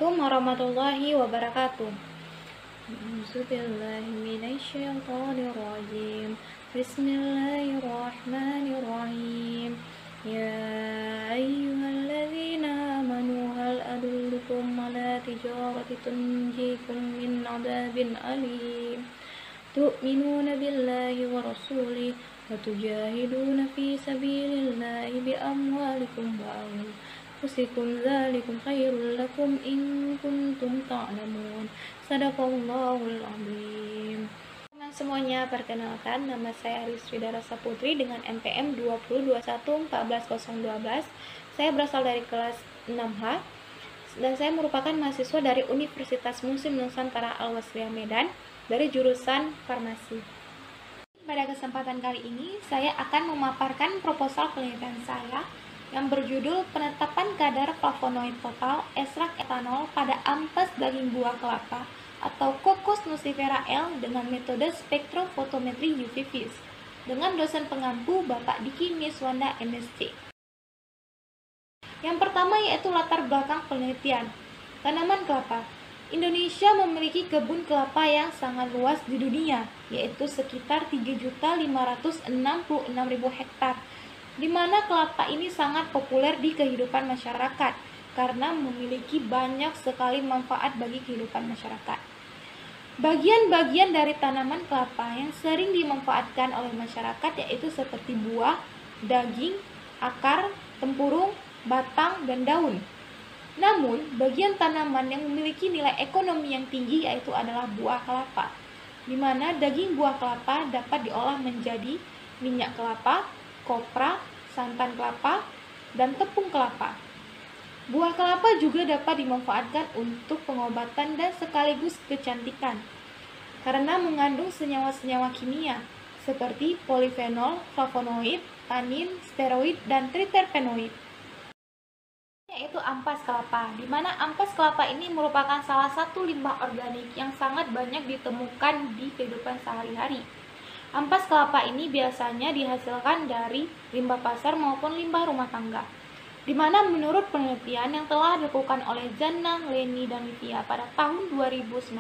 Assalamualaikum warahmatullahi wabarakatuh. Bismillahirrahmanirrahim. Bismillahirrahmanirrahim. Ya ayyuhalladzina amanu hal adullukum ala tijaratin tunjikum min adabin alim. Tu'minuna billahi wa rasulih wa tujahiduna fi sabilillahi bi amwalikum wa anfusikum dzalikum khairul lakum in kuntum ta'lamun. Sadaqallahul azim. Semuanya, perkenalkan, nama saya Arisri Darasa Putri dengan NPM 2021141012. Saya berasal dari kelas 6H dan saya merupakan mahasiswa dari Universitas Muslim Nusantara Al-Wasliyah Medan dari jurusan farmasi. Pada kesempatan kali ini, saya akan memaparkan proposal penelitian saya yang berjudul penetapan kadar flavonoid total ekstrak etanol pada ampas daging buah kelapa atau Cocos nucifera L dengan metode spektrofotometri UV vis dengan dosen pengampu Bapak Diki Miswanda MSc. Yang pertama yaitu latar belakang penelitian. Tanaman kelapa. Indonesia memiliki kebun kelapa yang sangat luas di dunia, yaitu sekitar 3.566.000 hektar, di mana kelapa ini sangat populer di kehidupan masyarakat karena memiliki banyak sekali manfaat bagi kehidupan masyarakat. Bagian-bagian dari tanaman kelapa yang sering dimanfaatkan oleh masyarakat yaitu seperti buah, daging, akar, tempurung, batang, dan daun. Namun, bagian tanaman yang memiliki nilai ekonomi yang tinggi yaitu adalah buah kelapa, di mana daging buah kelapa dapat diolah menjadi minyak kelapa, kopra, santan kelapa, dan tepung kelapa. Buah kelapa juga dapat dimanfaatkan untuk pengobatan dan sekaligus kecantikan karena mengandung senyawa-senyawa kimia seperti polifenol, flavonoid, tanin, steroid, dan triterpenoid. Yaitu ampas kelapa, di mana ampas kelapa ini merupakan salah satu limbah organik yang sangat banyak ditemukan di kehidupan sehari-hari. Ampas kelapa ini biasanya dihasilkan dari limbah pasar maupun limbah rumah tangga, di mana menurut penelitian yang telah dilakukan oleh Jannah, Leni, dan Livia pada tahun 2019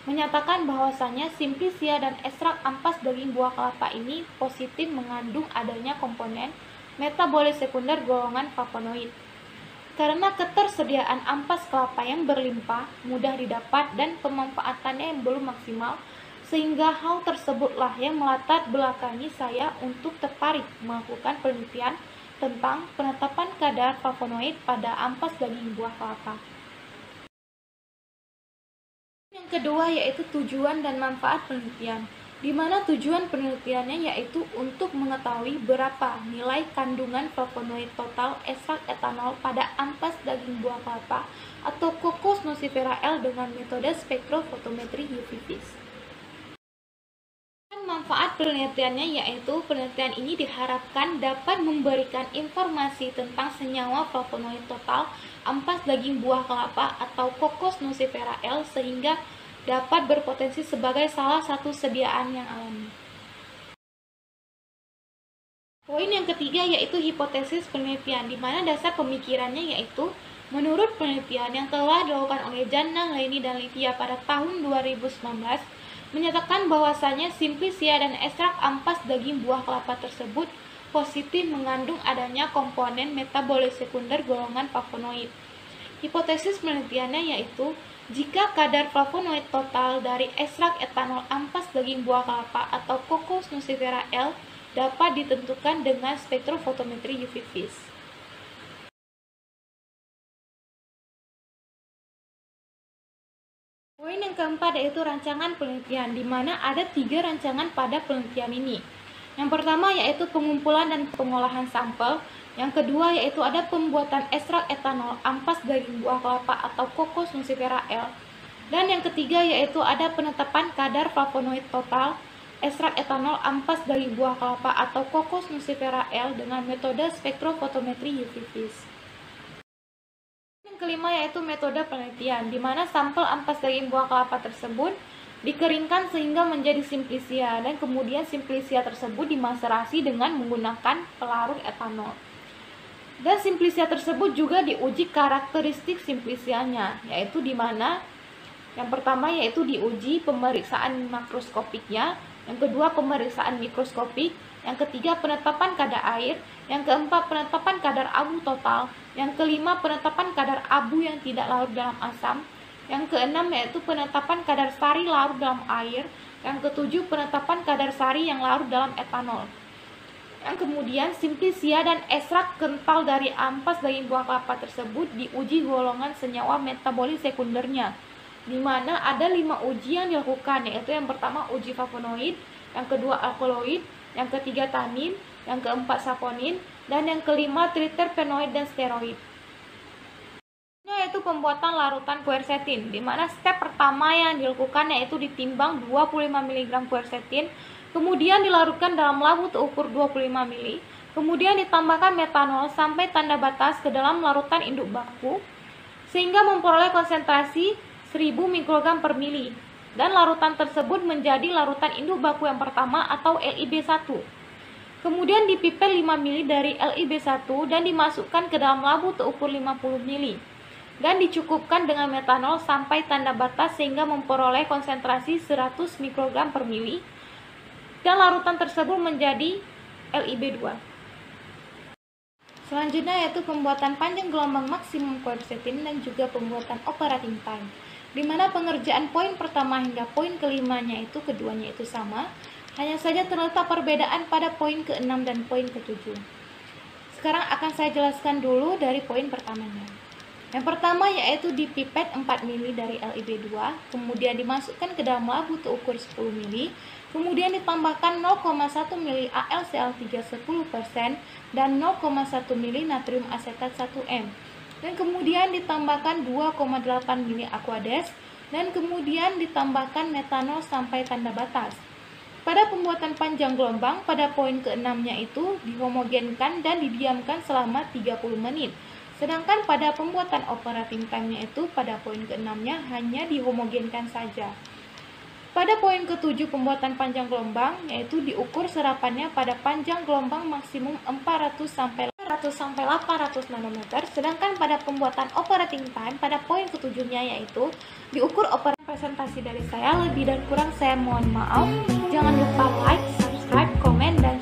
menyatakan bahwasanya simplicia dan ekstrak ampas daging buah kelapa ini positif mengandung adanya komponen metabolis sekunder golongan flavonoid. Karena ketersediaan ampas kelapa yang berlimpah, mudah didapat, dan pemanfaatannya yang belum maksimal, sehingga hal tersebutlah yang melatar belakangi saya untuk tertarik melakukan penelitian tentang penetapan kadar flavonoid pada ampas daging buah kelapa. Yang kedua yaitu tujuan dan manfaat penelitian, di mana tujuan penelitiannya yaitu untuk mengetahui berapa nilai kandungan flavonoid total ekstrak etanol pada ampas daging buah kelapa atau Cocos nucifera L dengan metode spektrofotometri UV vis. Manfaat penelitiannya yaitu penelitian ini diharapkan dapat memberikan informasi tentang senyawa flavonoid total ampas daging buah kelapa atau Cocos nucifera L sehingga dapat berpotensi sebagai salah satu sediaan yang alami. Poin yang ketiga yaitu hipotesis penelitian, di mana dasar pemikirannya yaitu menurut penelitian yang telah dilakukan oleh Jannah, Leni, dan Livia pada tahun 2019 menyatakan bahwasanya simplicia dan ekstrak ampas daging buah kelapa tersebut positif mengandung adanya komponen metabolis sekunder golongan flavonoid. Hipotesis penelitiannya yaitu jika kadar flavonoid total dari ekstrak etanol ampas daging buah kelapa atau Cocos nucifera L dapat ditentukan dengan spektrofotometri UV vis. Poin yang keempat yaitu rancangan penelitian, di mana ada 3 rancangan pada penelitian ini. Yang pertama yaitu pengumpulan dan pengolahan sampel, yang kedua yaitu ada pembuatan ekstrak etanol ampas daging buah kelapa atau Cocos nucifera L, dan yang ketiga yaitu ada penetapan kadar flavonoid total ekstrak etanol ampas daging buah kelapa atau Cocos nucifera L dengan metode spektrofotometri UV vis. Yang kelima yaitu metode penelitian, di mana sampel ampas daging buah kelapa tersebut dikeringkan sehingga menjadi simplicia dan kemudian simplicia tersebut dimaserasi dengan menggunakan pelarut etanol. Dan simplisia tersebut juga diuji karakteristik simplisianya, yaitu di mana yang pertama yaitu diuji pemeriksaan makroskopiknya, yang kedua pemeriksaan mikroskopik, yang ketiga penetapan kadar air, yang keempat penetapan kadar abu total, yang kelima penetapan kadar abu yang tidak larut dalam asam, yang keenam yaitu penetapan kadar sari larut dalam air, yang ketujuh penetapan kadar sari yang larut dalam etanol. Yang kemudian simplisia dan ekstrak kental dari ampas daging buah kelapa tersebut diuji golongan senyawa metabolit sekundernya, di mana ada 5 uji yang dilakukan, yaitu yang pertama uji flavonoid, yang kedua alkaloid, yang ketiga tanin, yang keempat saponin, dan yang kelima triterpenoid dan steroid. Yaitu pembuatan larutan quercetin, di mana step pertama yang dilakukan yaitu ditimbang 25 mg quercetin, kemudian dilarutkan dalam labu terukur 25 ml, kemudian ditambahkan metanol sampai tanda batas ke dalam larutan induk baku, sehingga memperoleh konsentrasi 1000 mikrogram per mili, dan larutan tersebut menjadi larutan induk baku yang pertama atau LIB1. Kemudian dipipet 5 ml dari LIB1 dan dimasukkan ke dalam labu terukur 50 ml, dan dicukupkan dengan metanol sampai tanda batas sehingga memperoleh konsentrasi 100 mikrogram per mili, dan larutan tersebut menjadi LIB2. Selanjutnya yaitu pembuatan panjang gelombang maksimum quercetin dan juga pembuatan operating time, di mana pengerjaan poin pertama hingga poin kelimanya itu keduanya itu sama, hanya saja terletak perbedaan pada poin ke-6 dan poin ke-7. Sekarang akan saya jelaskan dulu dari poin pertamanya. Yang pertama yaitu dipipet 4 ml dari LIB2, kemudian dimasukkan ke dalam labu terukur 10 ml, kemudian ditambahkan 0,1 ml AlCl3 10% dan 0,1 ml natrium asetat 1M, dan kemudian ditambahkan 2,8 ml Aquades, dan kemudian ditambahkan metanol sampai tanda batas. Pada pembuatan panjang gelombang, pada poin ke-6-nya itu dihomogenkan dan didiamkan selama 30 menit. Sedangkan pada pembuatan operating time-nya itu pada poin ke-6-nya hanya dihomogenkan saja. Pada poin ke-7 pembuatan panjang gelombang, yaitu diukur serapannya pada panjang gelombang maksimum 400 sampai 800 nanometer. Sedangkan pada pembuatan operating time pada poin ke-7-nya yaitu diukur operasi. Presentasi dari saya, lebih dan kurang saya mohon maaf. Jangan lupa like, subscribe, komen, dan